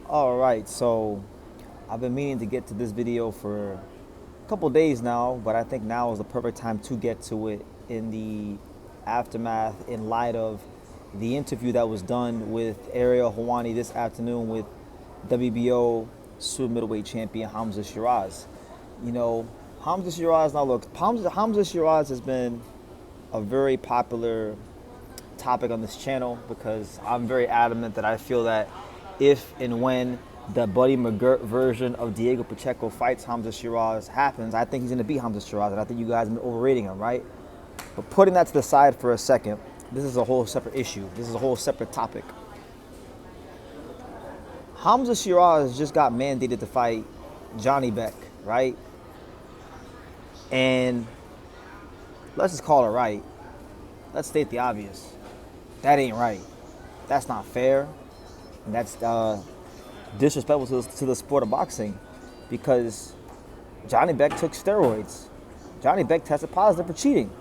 All right, so I've been meaning to get to this video for a couple days now, but I think now is the perfect time to get to it in the aftermath, in light of the interview that was done with Ariel Hawani this afternoon with WBO super middleweight champion Hamzah Sheeraz. You know, Hamzah Sheeraz, now look, Hamzah Sheeraz has been a very popular topic on this channel because I'm very adamant that I feel that if and when the Buddy McGirt version of Diego Pacheco fights Hamzah Sheeraz happens, I think he's going to beat Hamzah Sheeraz, and I think you guys have been overrating him, right? But putting that to the side for a second, this is a whole separate issue. This is a whole separate topic. Hamzah Sheeraz just got mandated to fight Janibek, right? And let's just call it right. Let's state the obvious. That ain't right. That's not fair. And that's disrespectful to the sport of boxing, because Janibek took steroids. Janibek tested positive for cheating.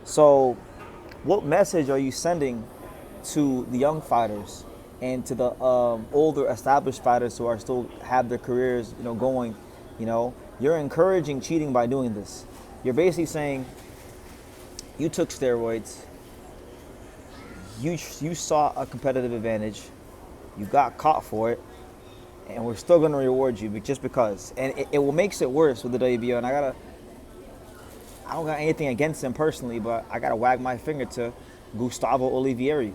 So what message are you sending to the young fighters and to the older established fighters who are still have their careers, going? You're encouraging cheating by doing this. You're basically saying you took steroids, you saw a competitive advantage, you got caught for it, and we're still going to reward you just because. And it makes it worse with the WBO. And I don't got anything against him personally, but I got to wag my finger to Gustavo Olivieri.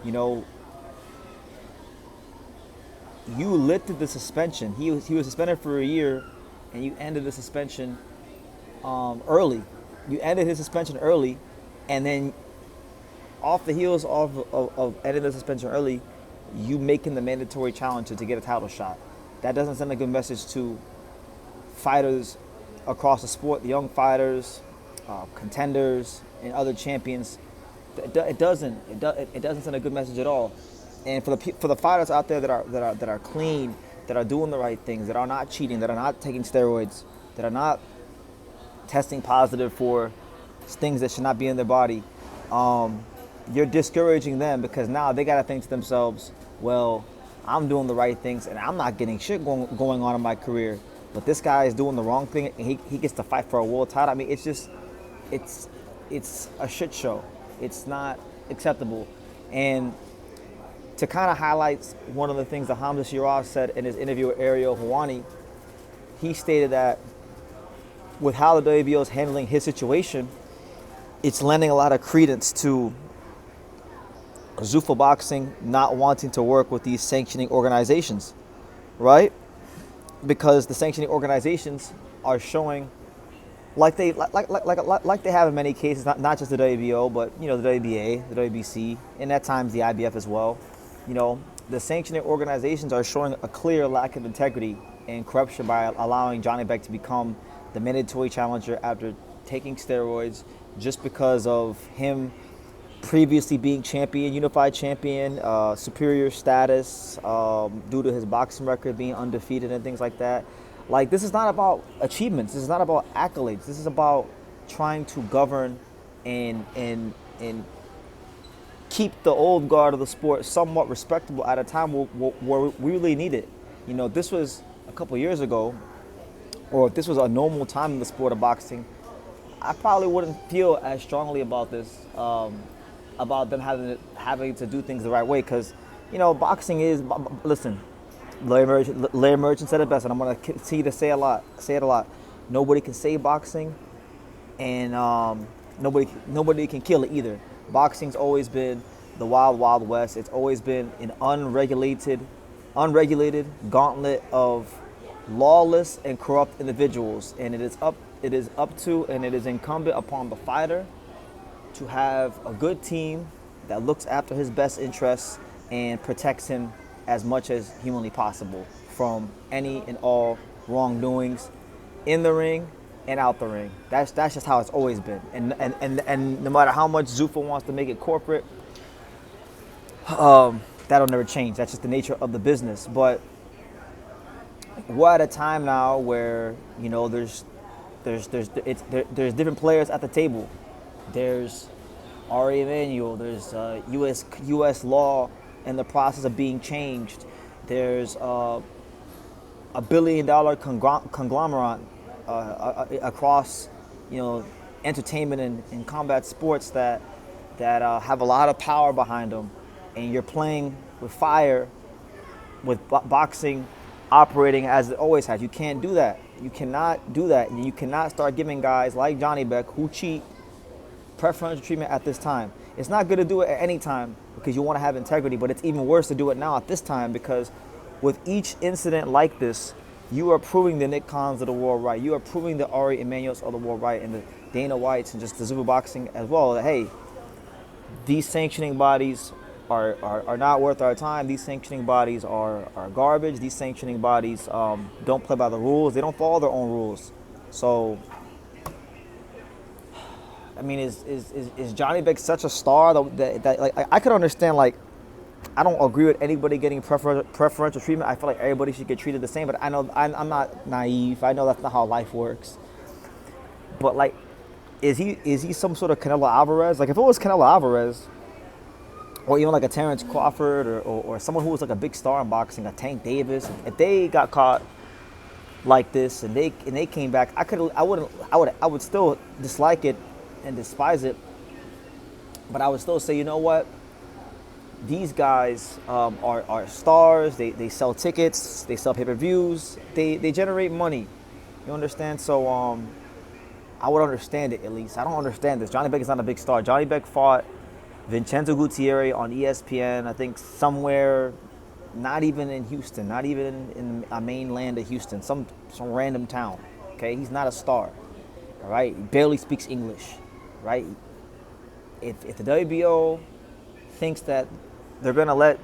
You lifted the suspension. He was suspended for a year, and you ended the suspension early. You ended his suspension early, and then off the heels of ending the suspension early, you making the mandatory challenge to get a title shot. That doesn't send a good message to fighters across the sport, the young fighters, contenders, and other champions. It doesn't send a good message at all. And for the fighters out there that are clean, that are doing the right things, that are not cheating, that are not taking steroids, that are not testing positive for things that should not be in their body, you're discouraging them, because now they got to think to themselves, well, I'm doing the right things and I'm not getting shit going on in my career, but this guy is doing the wrong thing and he gets to fight for a world title. I mean, it's a shit show. It's not acceptable. And to kind of highlight one of the things that Hamzah Sheeraz said in his interview with Ariel Hawani, he stated that with how the WBO is handling his situation, it's lending a lot of credence to Zuffa Boxing not wanting to work with these sanctioning organizations, right? Because the sanctioning organizations are showing, like they have in many cases, not just the WBO, but the WBA, the WBC, and at times the IBF as well. The sanctioning organizations are showing a clear lack of integrity and corruption by allowing Janibek to become the mandatory challenger after taking steroids, just because of him previously being champion, unified champion, superior status, due to his boxing record being undefeated and things like that. Like, this is not about achievements. This is not about accolades. This is about trying to govern and keep the old guard of the sport somewhat respectable at a time where we really need it. This was a couple years ago, or if this was a normal time in the sport of boxing, I probably wouldn't feel as strongly about this, about them having to do things the right way, because boxing is, listen, Larry Merchant said it best, and I'm going to continue to say it a lot. Nobody can save boxing, and nobody can kill it either. Boxing's always been the wild, wild west. It's always been an unregulated gauntlet of lawless and corrupt individuals, and it is up to and it is incumbent upon the fighter to have a good team that looks after his best interests and protects him as much as humanly possible from any and all wrongdoings in the ring and out the ring. That's just how it's always been. And no matter how much Zuffa wants to make it corporate, that'll never change. That's just the nature of the business. But we're at a time now where there's different players at the table. There's Ari Emanuel. There's U.S. law in the process of being changed. There's $1 billion conglomerate across, entertainment and combat sports that have a lot of power behind them, and you're playing with fire, with boxing operating as it always has. You can't do that. You cannot do that. You cannot start giving guys like Janibek who cheat preferential treatment at this time. It's not good to do it at any time because you want to have integrity, but it's even worse to do it now at this time because with each incident like this, you are proving the Nick Khans of the world right. You are proving the Ari Emanuels of the world right, and the Dana Whites and just the Zuffa Boxing as well. That, hey, these sanctioning bodies are not worth our time. These sanctioning bodies are garbage. These sanctioning bodies don't play by the rules. They don't follow their own rules. So, I mean, is Johnny Beck such a star that like I could understand, like, I don't agree with anybody getting preferential treatment. I feel like everybody should get treated the same, but I know I'm not naive. I know that's not how life works. But like, is he some sort of Canelo Alvarez? Like, if it was Canelo Alvarez, or even like a Terrence Crawford, or someone who was like a big star in boxing, a Tank Davis, if they got caught like this and they came back, I would still dislike it and despise it, but I would still say, you know what? These guys are stars. They sell tickets. They sell pay-per-views. They generate money. You understand? So I would understand it at least. I don't understand this. Johnny Beck is not a big star. Johnny Beck fought Vincenzo Gutierrez on ESPN, I think somewhere, not even in Houston, not even in a mainland of Houston, some random town. Okay, he's not a star. All right, he barely speaks English. Right? If the WBO thinks that they're gonna let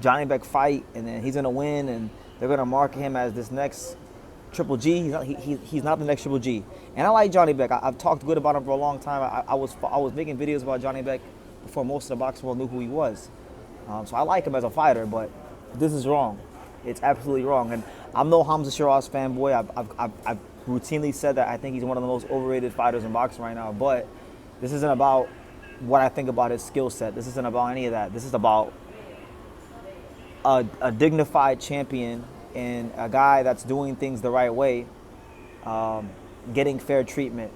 Johnny Beck fight and then he's gonna win and they're gonna market him as this next Triple G, he's not the next Triple G. And I like Johnny Beck. I've talked good about him for a long time. I was making videos about Johnny Beck before most of the boxing world knew who he was. So I like him as a fighter, but this is wrong. It's absolutely wrong. And I'm no Hamzah Sheeraz fanboy. I've routinely said that I think he's one of the most overrated fighters in boxing right now. But this isn't about what I think about his skill set. This isn't about any of that. This is about a dignified champion and a guy that's doing things the right way, getting fair treatment.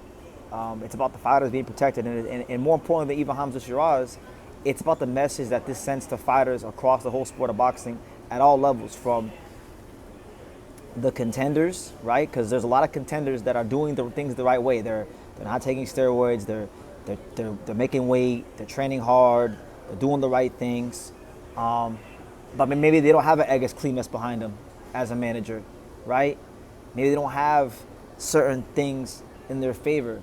It's about the fighters being protected, and more importantly than even Hamzah Sheeraz, it's about the message that this sends to fighters across the whole sport of boxing at all levels, from the contenders, right? Because there's a lot of contenders that are doing the things the right way. They're not taking steroids. They're making weight. They're training hard. They're doing the right things. But maybe they don't have an Egas Klimas behind them as a manager, right? Maybe they don't have certain things in their favor.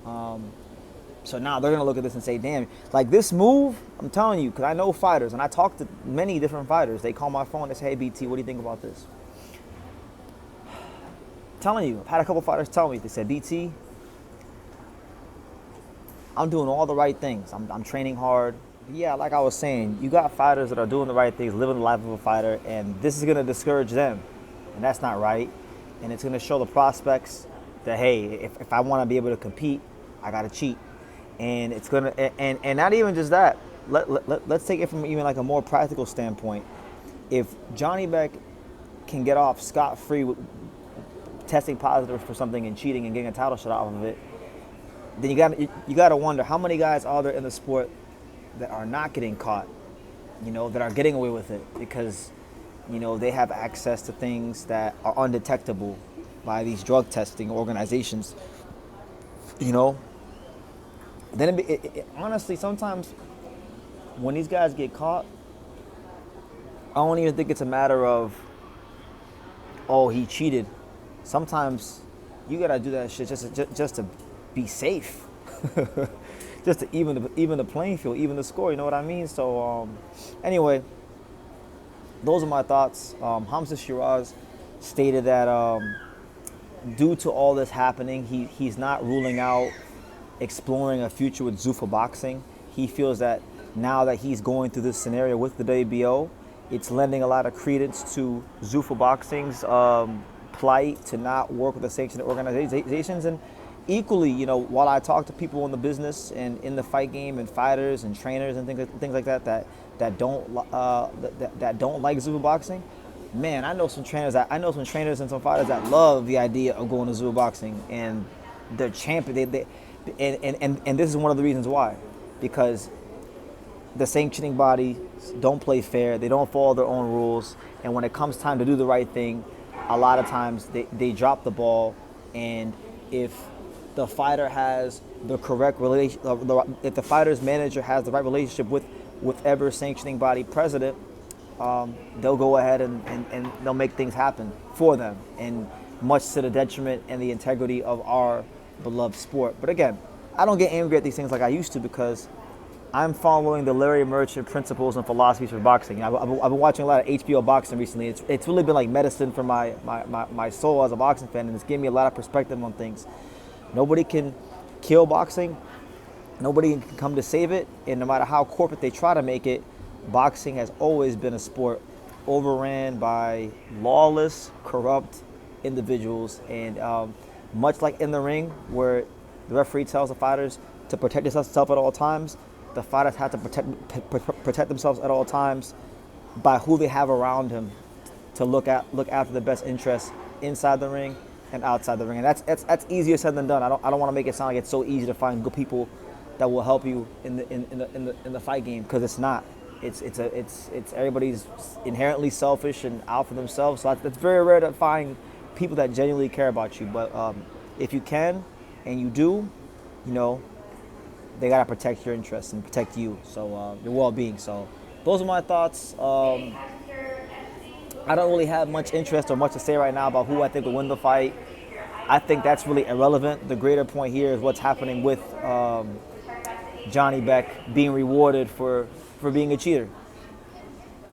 So now they're going to look at this and say, damn, like this move, I'm telling you, because I know fighters, and I talk to many different fighters. They call my phone and say, hey, BT, what do you think about this? I'm telling you, I've had a couple fighters tell me, they said, BT, I'm doing all the right things. I'm training hard. Yeah, like I was saying, you got fighters that are doing the right things, living the life of a fighter, and this is going to discourage them. And that's not right. And it's going to show the prospects that, hey, if I want to be able to compete, I got to cheat. And it's going to, and not even just that. Let's take it from even like a more practical standpoint. If Johnny Beck can get off scot-free with testing positive for something and cheating and getting a title shot off of it, then you got to wonder how many guys are there in the sport that are not getting caught, that are getting away with it because, they have access to things that are undetectable by these drug testing organizations, Then honestly, sometimes when these guys get caught, I don't even think it's a matter of, oh, he cheated. Sometimes you gotta do that shit just to be safe, just to even the playing field, even the score. You know what I mean? So anyway, those are my thoughts. Hamzah Sheeraz stated that due to all this happening, he's not ruling out exploring a future with Zuffa Boxing. He feels that now that he's going through this scenario with the WBO, it's lending a lot of credence to Zuffa Boxing's plight to not work with the sanctioned organizations. And equally, while I talk to people in the business and in the fight game and fighters and trainers and things like that don't like Zuffa Boxing, man, I know some trainers and some fighters that love the idea of going to Zulu boxing, and they're champion. And this is one of the reasons why, because the sanctioning body don't play fair. They don't follow their own rules, and when it comes time to do the right thing, a lot of times they drop the ball. And if the fighter has the correct relation, if the fighter's manager has the right relationship with whatever sanctioning body president, they'll go ahead and they'll make things happen for them, and much to the detriment and the integrity of our beloved sport. But again, I don't get angry at these things like I used to, because I'm following the Larry Merchant principles and philosophies for boxing. I've been watching a lot of HBO boxing recently. It's really been like medicine for my soul as a boxing fan, and it's given me a lot of perspective on things. Nobody can kill boxing. Nobody can come to save it. And no matter how corporate they try to make it, boxing has always been a sport overran by lawless, corrupt individuals. And much like in the ring, where the referee tells the fighters to protect themselves at all times, the fighters have to protect themselves at all times by who they have around him to look after the best interests inside the ring and outside the ring. And that's easier said than done. I don't want to make it sound like it's so easy to find good people that will help you in the fight game, because it's not. It's everybody's inherently selfish and out for themselves. So it's very rare to find people that genuinely care about you. But if you can, and you do, they gotta protect your interests and protect you, so your well-being. So those are my thoughts. I don't really have much interest or much to say right now about who I think will win the fight. I think that's really irrelevant. The greater point here is what's happening with Janibek being rewarded for being a cheater.